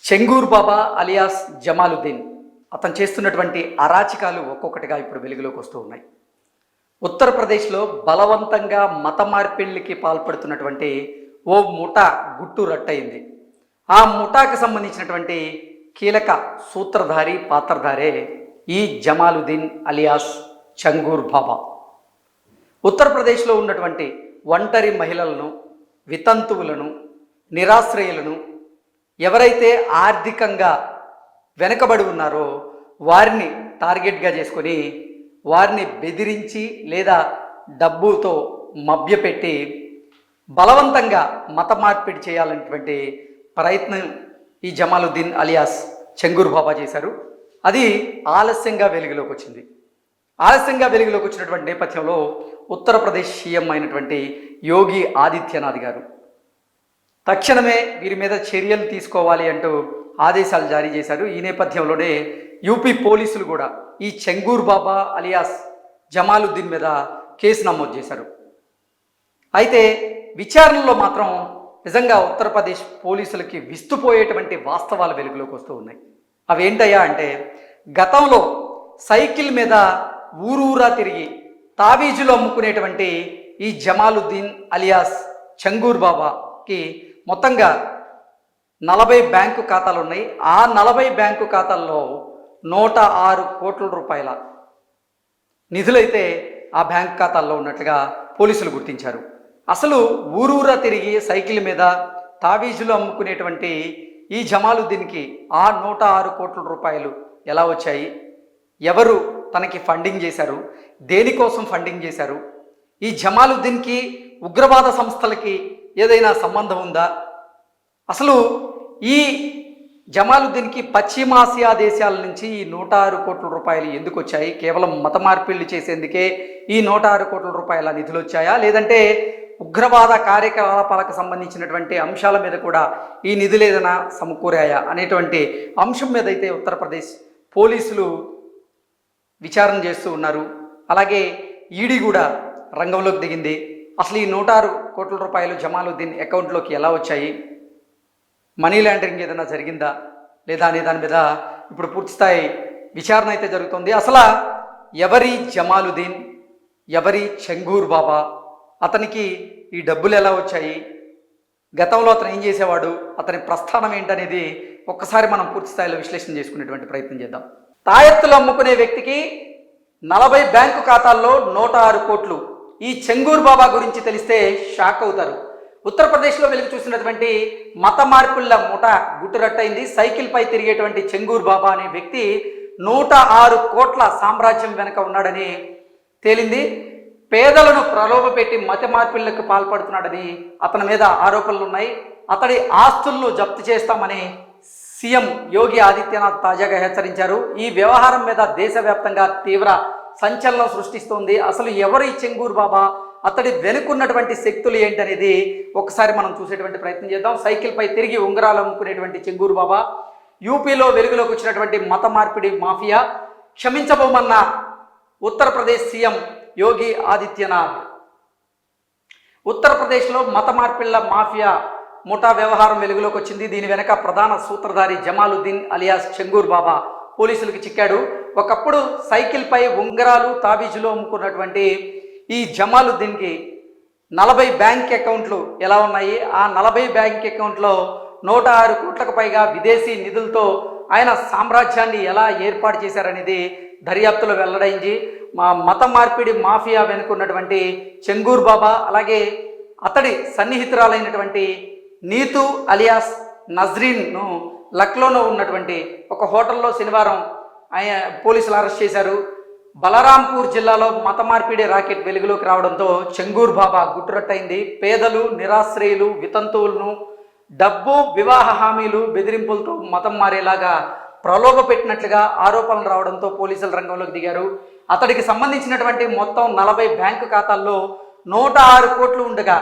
చెంగూర్ బాబా alias Jamaluddin అతను చేస్తున్నటువంటి అరాచకాలు ఒక్కొక్కటిగా ఇప్పుడు వెలుగులోకి వస్తూ ఉన్నాయి. ఉత్తరప్రదేశ్లో బలవంతంగా మత మార్పిళ్ళకి పాల్పడుతున్నటువంటి ఓ ముఠా గుట్టు రట్టయింది. ఆ ముఠాకు సంబంధించినటువంటి కీలక సూత్రధారి పాత్రధారే ఈ జమాలుద్దీన్ అలియాస్ చెంగూర్ బాబా. ఉత్తరప్రదేశ్లో ఉన్నటువంటి ఒంటరి మహిళలను, వితంతువులను, నిరాశ్రయులను, ఎవరైతే ఆర్థికంగా వెనుకబడి ఉన్నారో వారిని టార్గెట్గా చేసుకొని వారిని బెదిరించి లేదా డబ్బుతో మభ్యపెట్టి బలవంతంగా మత మార్పిడి చేయాలనేటువంటి ప్రయత్నం ఈ జమాలుద్దీన్ అలియాస్ చెంగూర్ బాబా చేశారు. అది ఆలస్యంగా వెలుగులోకి వచ్చింది. ఆలస్యంగా వెలుగులోకి వచ్చినటువంటి నేపథ్యంలో ఉత్తరప్రదేశ్ సీఎం అయినటువంటి యోగి ఆదిత్యనాథ్ గారు తక్షణమే వీరి మీద చర్యలు తీసుకోవాలి అంటూ ఆదేశాలు జారీ చేశారు. ఈ నేపథ్యంలోనే యూపీ పోలీసులు కూడా ఈ చెంగూర్ బాబా అలియాస్ జమాలుద్దీన్ మీద కేసు నమోదు చేశారు. అయితే విచారణలో మాత్రం నిజంగా ఉత్తరప్రదేశ్ పోలీసులకి విస్తుపోయేటువంటి వాస్తవాలు వెలుగులోకి వస్తూ ఉన్నాయి. అవి ఏంటయ్యా అంటే, గతంలో సైకిల్ మీద ఊరూరా తిరిగి తావీజులు అమ్ముకునేటువంటి ఈ జమాలుద్దీన్ అలియాస్ చెంగూర్ బాబాకి మొత్తంగా 40 బ్యాంకు ఖాతాలు ఉన్నాయి. ఆ 40 బ్యాంకు ఖాతాల్లో 106 కోట్ల రూపాయల నిధులైతే ఆ బ్యాంక్ ఖాతాల్లో ఉన్నట్లుగా పోలీసులు గుర్తించారు. అసలు ఊరూరా తిరిగి సైకిల్ మీద తావీజులు అమ్ముకునేటువంటి ఈ జమాలుద్దీన్కి ఆ 106 కోట్ల రూపాయలు ఎలా వచ్చాయి? ఎవరు తనకి ఫండింగ్ చేశారు? దేనికోసం ఫండింగ్ చేశారు? ఈ జమాలుద్దీన్కి ఉగ్రవాద సంస్థలకి ఏదైనా సంబంధం ఉందా? అసలు ఈ జమాలుద్దీన్కి పశ్చిమాసియా దేశాల నుంచి ఈ 106 కోట్ల రూపాయలు ఎందుకు వచ్చాయి? కేవలం మత మార్పిళ్ళు చేసేందుకే ఈ 106 కోట్ల రూపాయల నిధులు వచ్చాయా, లేదంటే ఉగ్రవాద కార్యకలాపాలకు సంబంధించినటువంటి అంశాల మీద కూడా ఈ నిధులు ఏదైనా సమకూరాయా అనేటువంటి అంశం మీద అయితే ఉత్తరప్రదేశ్ పోలీసులు విచారణ చేస్తూ ఉన్నారు. అలాగే ఈడీ కూడా రంగంలోకి దిగింది. అసలు ఈ 106 కోట్ల రూపాయలు జమాలుద్దీన్ అకౌంట్లోకి ఎలా వచ్చాయి, మనీ లాండరింగ్ ఏదైనా జరిగిందా లేదా అనే దాని మీద ఇప్పుడు పూర్తిస్థాయి విచారణ అయితే జరుగుతుంది. అసలు ఎవరి జమాలుద్దీన్, ఎవరి చెంగూర్ బాబా, అతనికి ఈ డబ్బులు ఎలా వచ్చాయి, గతంలో అతను ఏం చేసేవాడు, అతని ప్రస్థానం ఏంటనేది ఒక్కసారి మనం పూర్తి స్థాయిలో విశ్లేషణ చేసుకునేటువంటి ప్రయత్నం చేద్దాం. తాయెత్తులు అమ్ముకునే వ్యక్తికి 40 బ్యాంకు ఖాతాల్లో 106 కోట్లు. ఈ చెంగూర్ బాబా గురించి తెలిస్తే షాక్ అవుతారు. ఉత్తరప్రదేశ్లో వెలుగు చూసినటువంటి మత మార్పుల ముఠ గుట్టురట్టయింది. సైకిల్ పై తిరిగేటువంటి చెంగూర్ బాబా అనే వ్యక్తి 106 కోట్ల సామ్రాజ్యం వెనుక ఉన్నాడని తేలింది. పేదలను ప్రలోభపెట్టి మత మార్పిళ్లకు పాల్పడుతున్నాడని అతని మీద ఆరోపణలు ఉన్నాయి. అతడి ఆస్తులను జప్తు చేస్తామని సీఎం యోగి ఆదిత్యనాథ్ తాజాగా హెచ్చరించారు. ఈ వ్యవహారం మీద దేశవ్యాప్తంగా తీవ్ర సంచలనం సృష్టిస్తోంది. అసలు ఎవరు ఈ చెంగూర్ బాబా, అతడి వెనుకున్నటువంటి శక్తులు ఏంటనేది ఒకసారి మనం చూసేటువంటి ప్రయత్నం చేద్దాం. సైకిల్ పై తిరిగి ఉంగరాలు అమ్ముకునేటువంటి చెంగూర్ బాబా, యూపీలో వెలుగులోకి వచ్చినటువంటి మత మార్పిడి మాఫియా, క్షమించబోమన్న ఉత్తరప్రదేశ్ సీఎం యోగి ఆదిత్యనాథ్. ఉత్తరప్రదేశ్లో మత మార్పిళ్ల మాఫియా ముఠా వ్యవహారం వెలుగులోకి వచ్చింది. దీని వెనక ప్రధాన సూత్రధారి జమాలుద్దీన్ అలియాస్ చెంగూర్ బాబా పోలీసులకు చిక్కాడు. ఒకప్పుడు సైకిల్ పై ఉంగరాలు తాబీజులు అమ్ముకున్నటువంటి ఈ జమాలుద్దీన్కి 40 బ్యాంక్ అకౌంట్లు ఎలా ఉన్నాయి? ఆ 40 బ్యాంక్ అకౌంట్లో 106 కోట్లకు పైగా విదేశీ నిధులతో ఆయన సామ్రాజ్యాన్ని ఎలా ఏర్పాటు చేశారనేది దర్యాప్తులో వెల్లడైంది. మత మార్పిడి మాఫియా వెనుకున్నటువంటి చెంగూర్ బాబా, అలాగే అతడి సన్నిహితురాలైనటువంటి నీతు అలియాస్ నజ్రీన్ను లక్నోలో ఉన్నటువంటి ఒక హోటల్లో శనివారం ఆయన పోలీసులు అరెస్ట్ చేశారు. బలరాంపూర్ జిల్లాలో మత మార్పిడి రాకెట్ వెలుగులోకి రావడంతో చెంగూర్ బాబా గుట్టురట్టయింది. పేదలు, నిరాశ్రయులు, వితంతువులను డబ్బు, వివాహ హామీలు, బెదిరింపులతో మతం మారేలాగా ప్రలోభ పెట్టినట్లుగా ఆరోపణలు రావడంతో పోలీసులు రంగంలోకి దిగారు. అతడికి సంబంధించినటువంటి మొత్తం 40 బ్యాంకు ఖాతాల్లో 106 కోట్లు ఉండగా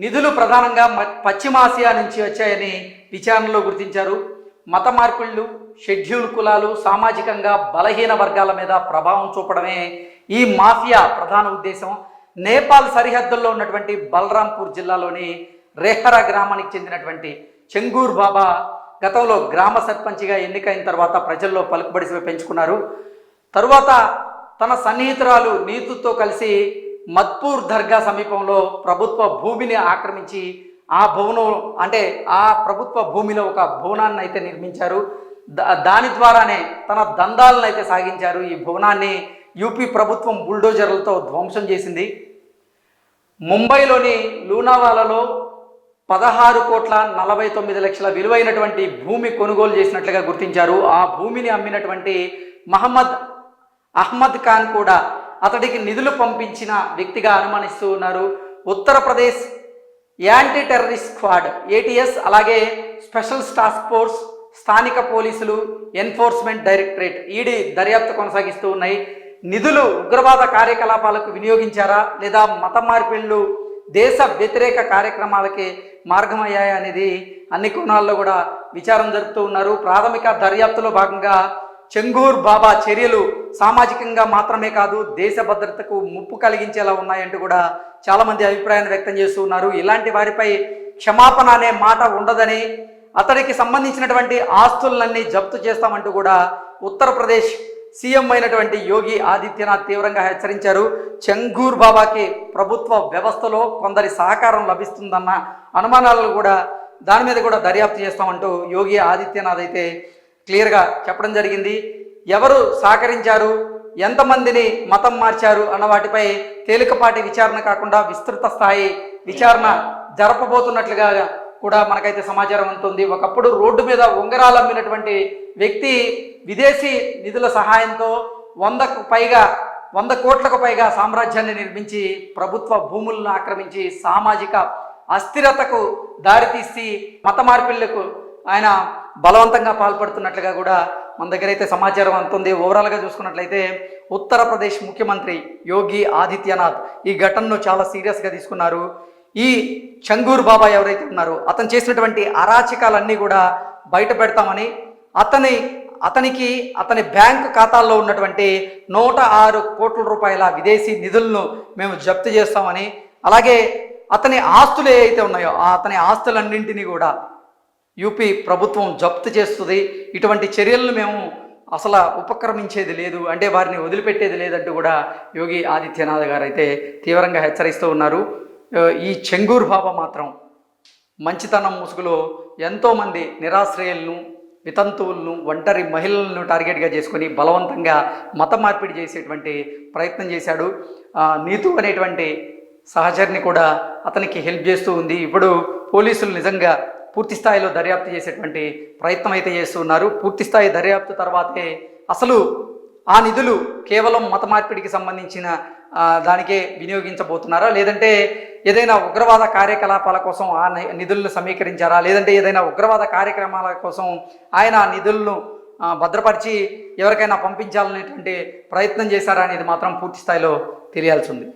నిధులు ప్రధానంగా పశ్చిమాసియా నుంచి వచ్చాయని విచారణలో గుర్తించారు. మత మార్పిళ్లు, షెడ్యూల్ కులాలు, సామాజికంగా బలహీన వర్గాల మీద ప్రభావం చూపడమే ఈ మాఫియా ప్రధాన ఉద్దేశం. నేపాల్ సరిహద్దుల్లో ఉన్నటువంటి బలరాంపూర్ జిల్లాలోని రేహరా గ్రామానికి చెందినటువంటి చెంగూర్ బాబా గతంలో గ్రామ సర్పంచ్గా ఎన్నికైన తర్వాత ప్రజల్లో పలుకుబడి పెంచుకున్నారు. తరువాత తన సన్నిహితురాలు నీతుతో కలిసి మద్పూర్ దర్గా సమీపంలో ప్రభుత్వ భూమిని ఆక్రమించి ఆ భవనం అంటే ఆ ప్రభుత్వ భూమిలో ఒక భవనాన్ని అయితే నిర్మించారు. దాని ద్వారానే తన దందాలను అయితే సాగించారు. ఈ భవనాన్ని యూపీ ప్రభుత్వం బుల్డోజర్లతో ధ్వంసం చేసింది. ముంబైలోని లూనావాలాలో 16,49,00,000 విలువైనటువంటి భూమి కొనుగోలు చేసినట్లుగా గుర్తించారు. ఆ భూమిని అమ్మినటువంటి మహమ్మద్ అహ్మద్ ఖాన్ కూడా అతడికి నిధులు పంపించిన వ్యక్తిగా అనుమానిస్తూ ఉన్నారు. Uttar Pradesh anti terrorist squad ATS, అలాగే స్పెషల్ టాస్క్ ఫోర్స్, స్థానిక పోలీసులు, ఎన్ఫోర్స్మెంట్ డైరెక్టరేట్ ED దర్యాప్తు కొనసాగిస్తూ ఉన్నాయి. నిధులు ఉగ్రవాద కార్యకలాపాలకు వినియోగించారా లేదా మత మార్పిళ్లు దేశ వ్యతిరేక కార్యక్రమాలకి మార్గమయ్యాయా అనేది అన్ని కోణాల్లో కూడా విచారణ జరుపుతూ ఉన్నారు. ప్రాథమిక దర్యాప్తులో భాగంగా చెంగూర్ బాబా చర్యలు సామాజికంగా మాత్రమే కాదు దేశ భద్రతకు ముప్పు కలిగించేలా ఉన్నాయంటూ కూడా చాలామంది అభిప్రాయాన్ని వ్యక్తం చేస్తూ ఉన్నారు. ఇలాంటి వారిపై క్షమాపణ అనే మాట ఉండదని, అతడికి సంబంధించినటువంటి ఆస్తులన్నీ జప్తు చేస్తామంటూ కూడా ఉత్తరప్రదేశ్ సీఎం అయినటువంటి యోగి ఆదిత్యనాథ్ తీవ్రంగా హెచ్చరించారు. చెంగూర్ బాబాకి ప్రభుత్వ వ్యవస్థలో కొందరి సహకారం లభిస్తుందన్న అనుమానాలు కూడా దాని మీద కూడా దర్యాప్తు చేస్తామంటూ యోగి ఆదిత్యనాథ్ అయితే క్లియర్గా చెప్పడం జరిగింది. ఎవరు సహకరించారు, ఎంతమందిని మతం మార్చారు అన్న వాటిపై తేలికపాటి విచారణ కాకుండా విస్తృత స్థాయి విచారణ జరపబోతున్నట్లుగా కూడా మనకైతే సమాచారం ఉంటుంది. ఒకప్పుడు రోడ్డు మీద ఉంగరాలు అమ్మినటువంటి వ్యక్తి విదేశీ నిధుల సహాయంతో 100 కోట్లకు పైగా సామ్రాజ్యాన్ని నిర్మించి ప్రభుత్వ భూములను ఆక్రమించి సామాజిక అస్థిరతకు దారితీసి మత మార్పిళ్లకు ఆయన బలవంతంగా పాల్పడుతున్నట్లుగా కూడా మన దగ్గర అయితే సమాచారం అందుతుంది. ఓవరాల్గా చూసుకున్నట్లయితే ఉత్తరప్రదేశ్ ముఖ్యమంత్రి యోగి ఆదిత్యనాథ్ ఈ ఘటనను చాలా సీరియస్గా తీసుకున్నారు. ఈ చెంగూర్ బాబా ఎవరైతే ఉన్నారో అతను చేసినటువంటి అరాచకాలన్నీ కూడా బయట పెడతామని, అతని బ్యాంకు ఖాతాల్లో ఉన్నటువంటి 106 కోట్ల రూపాయల విదేశీ నిధులను మేము జప్తు చేస్తామని, అలాగే అతని ఆస్తులు ఏవైతే ఉన్నాయో అతని ఆస్తులన్నింటినీ కూడా యూపీ ప్రభుత్వం జప్తు చేస్తుంది. ఇటువంటి చర్యలను మేము అసలు ఉపక్రమించేది లేదు, అంటే వారిని వదిలిపెట్టేది లేదంటూ కూడా యోగి ఆదిత్యనాథ్ గారు అయితే తీవ్రంగా హెచ్చరిస్తూ ఉన్నారు. ఈ చెంగూర్ బాబా మాత్రం మంచితనం ముసుగులో ఎంతోమంది నిరాశ్రయులను, వితంతువులను, ఒంటరి మహిళలను టార్గెట్గా చేసుకొని బలవంతంగా మత మార్పిడి చేసేటువంటి ప్రయత్నం చేశాడు. నీతు అనేటువంటి సహచరిని కూడా అతనికి హెల్ప్ చేస్తూ ఉంది. ఇప్పుడు పోలీసులు నిజంగా పూర్తి స్థాయిలో దర్యాప్తు చేసేటువంటి ప్రయత్నం అయితే చేస్తున్నారు. పూర్తి స్థాయి దర్యాప్తు తర్వాతే అసలు ఆ నిధులు కేవలం మత మార్పిడికి సంబంధించిన దానికే వినియోగించబోతున్నారా, లేదంటే ఏదైనా ఉగ్రవాద కార్యకలాపాల కోసం ఆ నిధులను సమీకరించారా, లేదంటే ఏదైనా ఉగ్రవాద కార్యక్రమాల కోసం ఆయన నిధులను భద్రపరిచి ఎవరికైనా పంపించాలనేటువంటి ప్రయత్నం చేశారా అనేది మాత్రం పూర్తి స్థాయిలో తెలియాల్సి ఉంది.